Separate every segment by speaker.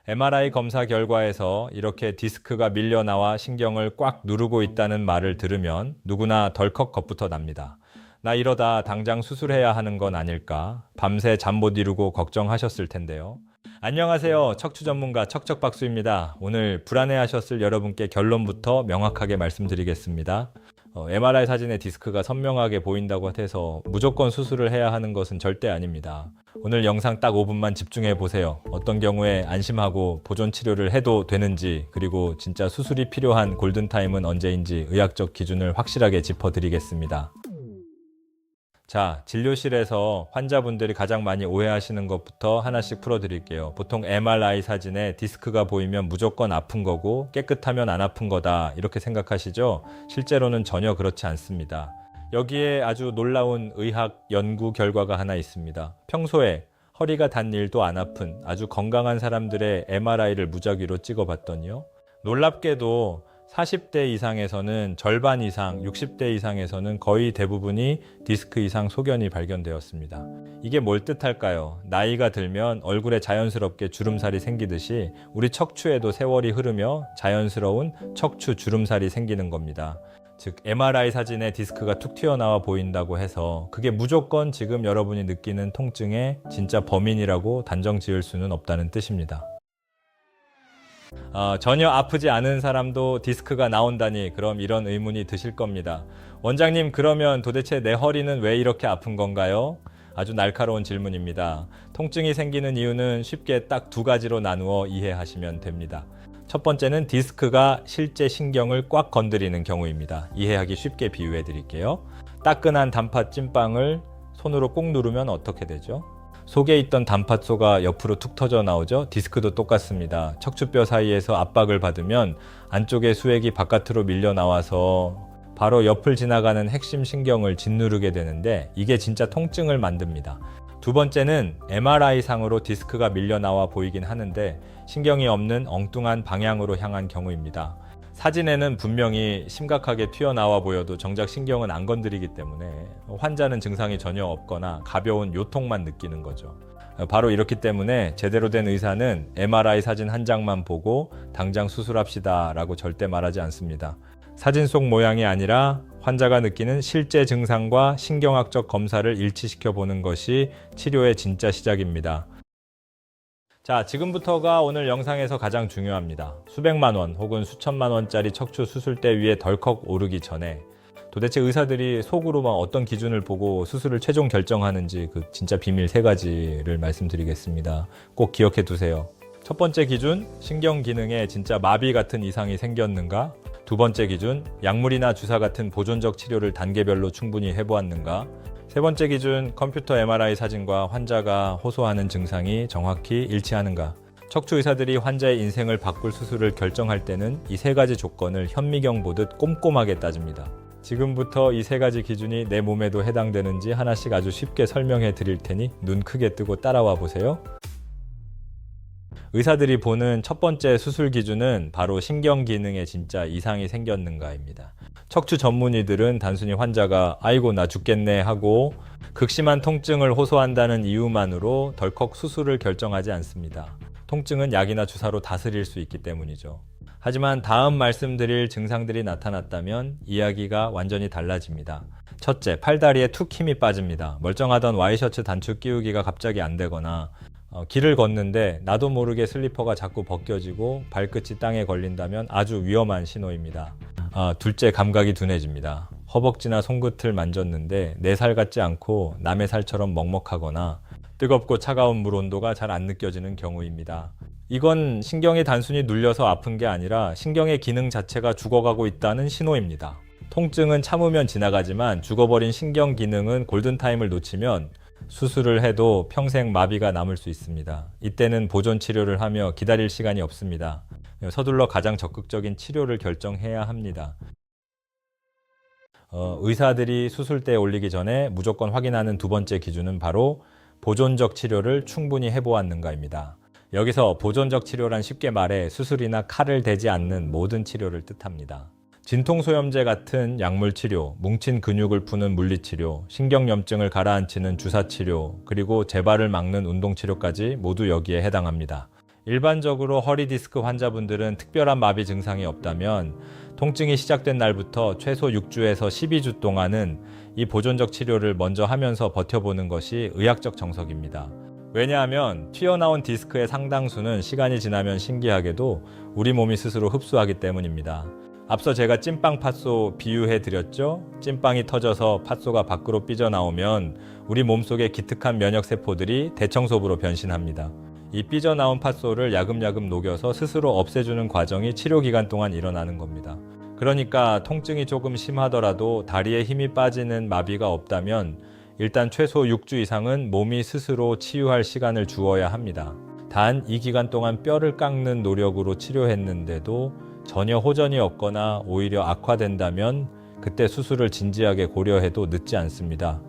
Speaker 1: MRI 검사 결과에서 이렇게 디스크가 밀려나와 신경을 꽉 누르고 있다는 말을 들으면 누구나 덜컥 겁부터 납니다. 나 이러다 당장 수술해야 하는 건 아닐까? 밤새 잠 못 이루고 걱정하셨을 텐데요. 안녕하세요. 척추 전문가 척척박수입니다. 오늘 불안해하셨을 여러분께 결론부터 명확하게 말씀드리겠습니다. MRI 사진에 디스크가 선명하게 보인다고 해서 무조건 수술을 해야 하는 것은 절대 아닙니다. 오늘 영상 딱 5분만 집중해 보세요. 어떤 경우에 안심하고 보존 치료를 해도 되는지, 그리고 진짜 수술이 필요한 골든타임은 언제인지 의학적 기준을 확실하게 짚어드리겠습니다. 자, 진료실에서 환자분들이 가장 많이 오해하시는 것부터 하나씩 풀어드릴게요. 보통 MRI 사진에 디스크가 보이면 무조건 아픈 거고 깨끗하면 안 아픈 거다 이렇게 생각하시죠? 실제로는 전혀 그렇지 않습니다. 여기에 아주 놀라운 의학 연구 결과가 하나 있습니다. 평소에 허리가 단 일도 안 아픈 아주 건강한 사람들의 MRI를 무작위로 찍어봤더니요. 놀랍게도 40대 이상에서는 절반 이상, 60대 이상에서는 거의 대부분이 디스크 이상 소견이 발견되었습니다. 이게 뭘 뜻할까요? 나이가 들면 얼굴에 자연스럽게 주름살이 생기듯이 우리 척추에도 세월이 흐르며 자연스러운 척추 주름살이 생기는 겁니다. 즉 MRI 사진에 디스크가 툭 튀어나와 보인다고 해서 그게 무조건 지금 여러분이 느끼는 통증의 진짜 범인이라고 단정 지을 수는 없다는 뜻입니다. 전혀 아프지 않은 사람도 디스크가 나온다니, 그럼 이런 의문이 드실 겁니다. 원장님, 그러면 도대체 내 허리는 왜 이렇게 아픈 건가요? 아주 날카로운 질문입니다. 통증이 생기는 이유는 쉽게 딱 두 가지로 나누어 이해하시면 됩니다. 첫 번째는 디스크가 실제 신경을 꽉 건드리는 경우입니다. 이해하기 쉽게 비유해 드릴게요. 따끈한 단팥 찐빵을 손으로 꾹 누르면 어떻게 되죠? 속에 있던 단팥소가 옆으로 툭 터져 나오죠. 디스크도 똑같습니다. 척추뼈 사이에서 압박을 받으면 안쪽의 수액이 바깥으로 밀려 나와서 바로 옆을 지나가는 핵심 신경을 짓누르게 되는데 이게 진짜 통증을 만듭니다. 두 번째는 MRI 상으로 디스크가 밀려 나와 보이긴 하는데 신경이 없는 엉뚱한 방향으로 향한 경우입니다. 사진에는 분명히 심각하게 튀어나와 보여도 정작 신경은 안 건드리기 때문에 환자는 증상이 전혀 없거나 가벼운 요통만 느끼는 거죠. 바로 이렇기 때문에 제대로 된 의사는 MRI 사진 한 장만 보고 당장 수술합시다 라고 절대 말하지 않습니다. 사진 속 모양이 아니라 환자가 느끼는 실제 증상과 신경학적 검사를 일치시켜 보는 것이 치료의 진짜 시작입니다. 자, 지금부터가 오늘 영상에서 가장 중요합니다. 수백만 원 혹은 수천만 원짜리 척추 수술대 위에 덜컥 오르기 전에 도대체 의사들이 속으로 어떤 기준을 보고 수술을 최종 결정하는지 그 진짜 비밀 세 가지를 말씀드리겠습니다. 꼭 기억해 두세요. 첫 번째 기준, 신경 기능에 진짜 마비 같은 이상이 생겼는가? 두 번째 기준, 약물이나 주사 같은 보존적 치료를 단계별로 충분히 해보았는가? 세 번째 기준, 컴퓨터 MRI 사진과 환자가 호소하는 증상이 정확히 일치하는가? 척추 의사들이 환자의 인생을 바꿀 수술을 결정할 때는 이 세 가지 조건을 현미경 보듯 꼼꼼하게 따집니다. 지금부터 이 세 가지 기준이 내 몸에도 해당되는지 하나씩 아주 쉽게 설명해 드릴 테니 눈 크게 뜨고 따라와 보세요. 의사들이 보는 첫 번째 수술 기준은 바로 신경 기능에 진짜 이상이 생겼는가입니다. 척추 전문의들은 단순히 환자가 아이고 나 죽겠네 하고 극심한 통증을 호소한다는 이유만으로 덜컥 수술을 결정하지 않습니다. 통증은 약이나 주사로 다스릴 수 있기 때문이죠. 하지만 다음 말씀드릴 증상들이 나타났다면 이야기가 완전히 달라집니다. 첫째, 팔다리에 툭 힘이 빠집니다. 멀쩡하던 와이셔츠 단추 끼우기가 갑자기 안 되거나 길을 걷는데 나도 모르게 슬리퍼가 자꾸 벗겨지고 발끝이 땅에 걸린다면 아주 위험한 신호입니다. 둘째, 감각이 둔해집니다. 허벅지나 손끝을 만졌는데 내 살 같지 않고 남의 살처럼 먹먹하거나 뜨겁고 차가운 물 온도가 잘 안 느껴지는 경우입니다. 이건 신경이 단순히 눌려서 아픈 게 아니라 신경의 기능 자체가 죽어가고 있다는 신호입니다. 통증은 참으면 지나가지만 죽어버린 신경 기능은 골든타임을 놓치면 수술을 해도 평생 마비가 남을 수 있습니다. 이때는 보존 치료를 하며 기다릴 시간이 없습니다. 서둘러 가장 적극적인 치료를 결정해야 합니다. 의사들이 수술대에 올리기 전에 무조건 확인하는 두 번째 기준은 바로 보존적 치료를 충분히 해보았는가입니다. 여기서 보존적 치료란 쉽게 말해 수술이나 칼을 대지 않는 모든 치료를 뜻합니다. 진통소염제 같은 약물치료, 뭉친 근육을 푸는 물리치료, 신경염증을 가라앉히는 주사치료, 그리고 재발을 막는 운동치료까지 모두 여기에 해당합니다. 일반적으로 허리 디스크 환자분들은 특별한 마비 증상이 없다면 통증이 시작된 날부터 최소 6주에서 12주 동안은 이 보존적 치료를 먼저 하면서 버텨보는 것이 의학적 정석입니다. 왜냐하면 튀어나온 디스크의 상당수는 시간이 지나면 신기하게도 우리 몸이 스스로 흡수하기 때문입니다. 앞서 제가 찐빵 팥소 비유해 드렸죠? 찐빵이 터져서 팥소가 밖으로 삐져나오면 우리 몸속의 기특한 면역세포들이 대청소부로 변신합니다. 이 삐져나온 팥소를 야금야금 녹여서 스스로 없애주는 과정이 치료 기간 동안 일어나는 겁니다. 그러니까 통증이 조금 심하더라도 다리에 힘이 빠지는 마비가 없다면 일단 최소 6주 이상은 몸이 스스로 치유할 시간을 주어야 합니다. 단 이 기간 동안 뼈를 깎는 노력으로 치료했는데도 전혀 호전이 없거나 오히려 악화된다면 그때 수술을 진지하게 고려해도 늦지 않습니다.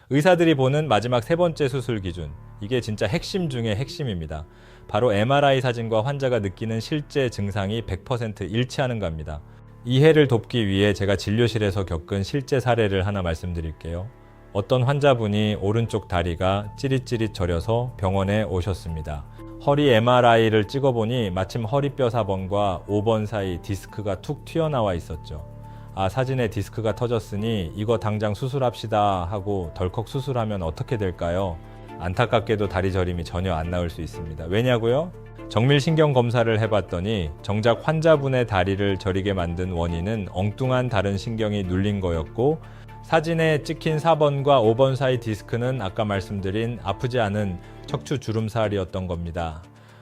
Speaker 1: 의사들이 보는 마지막 세 번째 수술 기준, 이게 진짜 핵심 중의 핵심입니다. 바로 MRI 사진과 환자가 느끼는 실제 증상이 100% 일치하는가입니다. 이해를 돕기 위해 제가 진료실에서 겪은 실제 사례를 하나 말씀드릴게요. 어떤 환자분이 오른쪽 다리가 찌릿찌릿 저려서 병원에 오셨습니다. 허리 MRI를 찍어보니 마침 허리뼈 4번과 5번 사이 디스크가 툭 튀어나와 있었죠. 아, 사진에 디스크가 터졌으니 이거 당장 수술합시다 하고 덜컥 수술하면 어떻게 될까요? 안타깝게도 다리 저림이 전혀 안 나올 수 있습니다. 왜냐고요? 정밀신경 검사를 해봤더니 정작 환자분의 다리를 저리게 만든 원인은 엉뚱한 다른 신경이 눌린 거였고, 사진에 찍힌 4번과 5번 사이 디스크는 아까 말씀드린 아프지 않은 척추 주름살이었던 겁니다.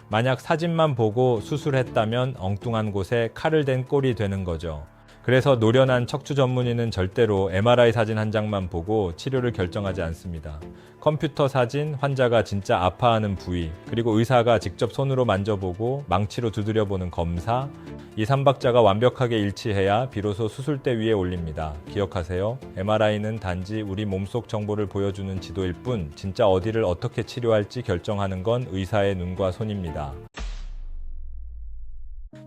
Speaker 1: 만약 사진만 보고 수술했다면 엉뚱한 곳에 칼을 댄 꼴이 되는 거죠. 그래서 노련한 척추 전문의는 절대로 MRI 사진 한 장만 보고 치료를 결정하지 않습니다. 컴퓨터 사진, 환자가 진짜 아파하는 부위, 그리고 의사가 직접 손으로 만져보고 망치로 두드려보는 검사, 이 3박자가 완벽하게 일치해야 비로소 수술대 위에 올립니다. 기억하세요. MRI는 단지 우리 몸속 정보를 보여주는 지도일 뿐 진짜 어디를 어떻게 치료할지 결정하는 건 의사의 눈과 손입니다.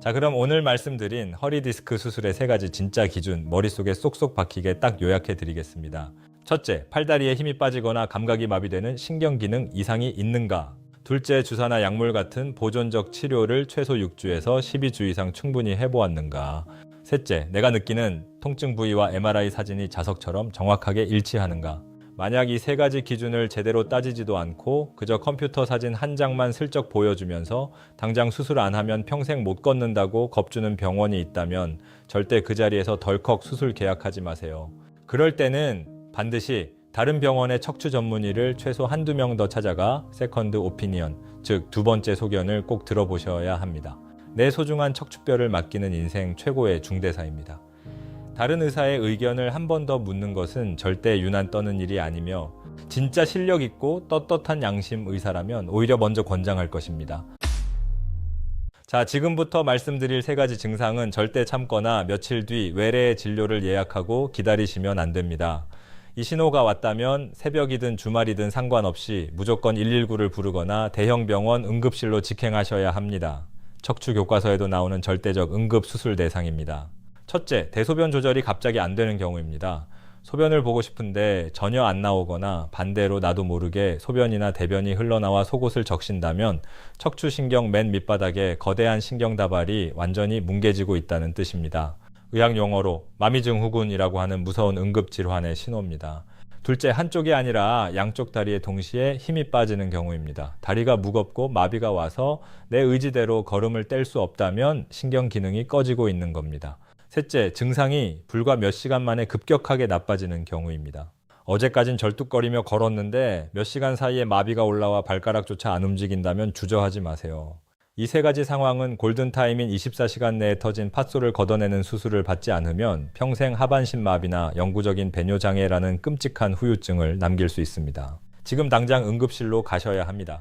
Speaker 1: 자, 그럼 오늘 말씀드린 허리 디스크 수술의 세 가지 진짜 기준, 머릿속에 쏙쏙 박히게 딱 요약해 드리겠습니다. 첫째, 팔다리에 힘이 빠지거나 감각이 마비되는 신경기능 이상이 있는가? 둘째, 주사나 약물 같은 보존적 치료를 최소 6주에서 12주 이상 충분히 해보았는가? 셋째, 내가 느끼는 통증 부위와 MRI 사진이 자석처럼 정확하게 일치하는가? 만약 이 세 가지 기준을 제대로 따지지도 않고 그저 컴퓨터 사진 한 장만 슬쩍 보여주면서 당장 수술 안 하면 평생 못 걷는다고 겁주는 병원이 있다면 절대 그 자리에서 덜컥 수술 계약하지 마세요. 그럴 때는 반드시 다른 병원의 척추 전문의를 최소 한두 명 더 찾아가 세컨드 오피니언, 즉 두 번째 소견을 꼭 들어보셔야 합니다. 내 소중한 척추뼈를 맡기는 인생 최고의 중대사입니다. 다른 의사의 의견을 한 번 더 묻는 것은 절대 유난 떠는 일이 아니며 진짜 실력 있고 떳떳한 양심 의사라면 오히려 먼저 권장할 것입니다. 자, 지금부터 말씀드릴 세 가지 증상은 절대 참거나 며칠 뒤 외래의 진료를 예약하고 기다리시면 안 됩니다. 이 신호가 왔다면 새벽이든 주말이든 상관없이 무조건 119를 부르거나 대형 병원 응급실로 직행하셔야 합니다. 척추 교과서에도 나오는 절대적 응급 수술 대상입니다. 첫째, 대소변 조절이 갑자기 안 되는 경우입니다. 소변을 보고 싶은데 전혀 안 나오거나 반대로 나도 모르게 소변이나 대변이 흘러나와 속옷을 적신다면 척추신경 맨 밑바닥에 거대한 신경다발이 완전히 뭉개지고 있다는 뜻입니다. 의학 용어로 마미증후군이라고 하는 무서운 응급질환의 신호입니다. 둘째, 한쪽이 아니라 양쪽 다리에 동시에 힘이 빠지는 경우입니다. 다리가 무겁고 마비가 와서 내 의지대로 걸음을 뗄 수 없다면 신경 기능이 꺼지고 있는 겁니다. 셋째, 증상이 불과 몇 시간 만에 급격하게 나빠지는 경우입니다. 어제까진 절뚝거리며 걸었는데 몇 시간 사이에 마비가 올라와 발가락조차 안 움직인다면 주저하지 마세요. 이 세 가지 상황은 골든타임인 24시간 내에 터진 팥소를 걷어내는 수술을 받지 않으면 평생 하반신 마비나 영구적인 배뇨장애라는 끔찍한 후유증을 남길 수 있습니다. 지금 당장 응급실로 가셔야 합니다.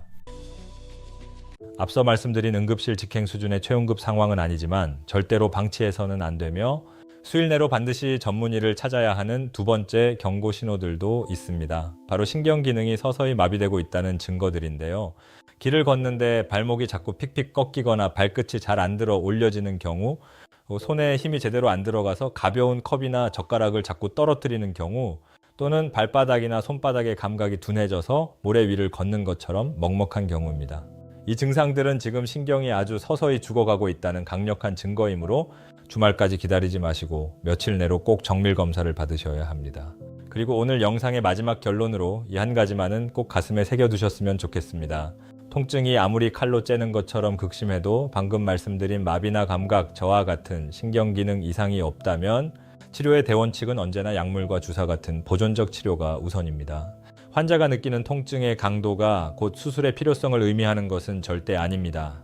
Speaker 1: 앞서 말씀드린 응급실 직행 수준의 최응급 상황은 아니지만 절대로 방치해서는 안 되며 수일 내로 반드시 전문의를 찾아야 하는 두 번째 경고 신호들도 있습니다. 바로 신경 기능이 서서히 마비되고 있다는 증거들인데요. 길을 걷는데 발목이 자꾸 픽픽 꺾이거나 발끝이 잘 안 들어 올려지는 경우, 손에 힘이 제대로 안 들어가서 가벼운 컵이나 젓가락을 자꾸 떨어뜨리는 경우, 또는 발바닥이나 손바닥의 감각이 둔해져서 모래 위를 걷는 것처럼 먹먹한 경우입니다. 이 증상들은 지금 신경이 아주 서서히 죽어가고 있다는 강력한 증거이므로 주말까지 기다리지 마시고 며칠 내로 꼭 정밀 검사를 받으셔야 합니다. 그리고 오늘 영상의 마지막 결론으로 이 한 가지만은 꼭 가슴에 새겨두셨으면 좋겠습니다. 통증이 아무리 칼로 째는 것처럼 극심해도 방금 말씀드린 마비나 감각, 저하 같은 신경기능 이상이 없다면 치료의 대원칙은 언제나 약물과 주사 같은 보존적 치료가 우선입니다. 환자가 느끼는 통증의 강도가 곧 수술의 필요성을 의미하는 것은 절대 아닙니다.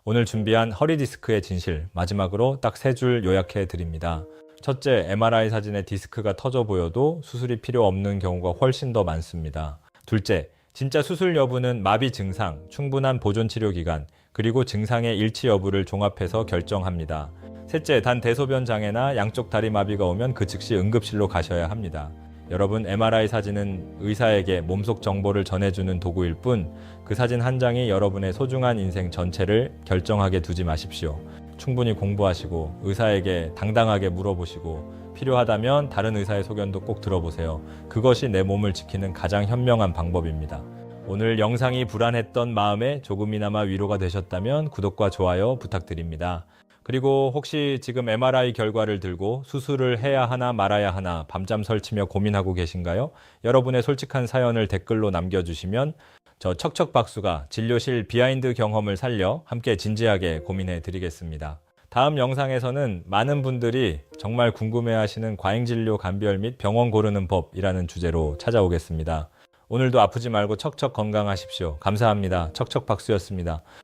Speaker 1: 오늘 준비한 허리 디스크의 진실, 마지막으로 딱 3줄 요약해 드립니다. 첫째, MRI 사진에 디스크가 터져 보여도 수술이 필요 없는 경우가 훨씬 더 많습니다. 둘째, 진짜 수술 여부는 마비 증상, 충분한 보존 치료 기간, 그리고 증상의 일치 여부를 종합해서 결정합니다. 셋째, 단 대소변 장애나 양쪽 다리 마비가 오면 그 즉시 응급실로 가셔야 합니다. 여러분, MRI 사진은 의사에게 몸속 정보를 전해주는 도구일 뿐 그 사진 한 장이 여러분의 소중한 인생 전체를 결정하게 두지 마십시오. 충분히 공부하시고 의사에게 당당하게 물어보시고 필요하다면 다른 의사의 소견도 꼭 들어보세요. 그것이 내 몸을 지키는 가장 현명한 방법입니다. 오늘 영상이 불안했던 마음에 조금이나마 위로가 되셨다면 구독과 좋아요 부탁드립니다. 그리고 혹시 지금 MRI 결과를 들고 수술을 해야 하나 말아야 하나 밤잠 설치며 고민하고 계신가요? 여러분의 솔직한 사연을 댓글로 남겨주시면 저 척척박수가 진료실 비하인드 경험을 살려 함께 진지하게 고민해 드리겠습니다. 다음 영상에서는 많은 분들이 정말 궁금해하시는 과잉진료 감별 및 병원 고르는 법이라는 주제로 찾아오겠습니다. 오늘도 아프지 말고 척척 건강하십시오. 감사합니다. 척척박수였습니다.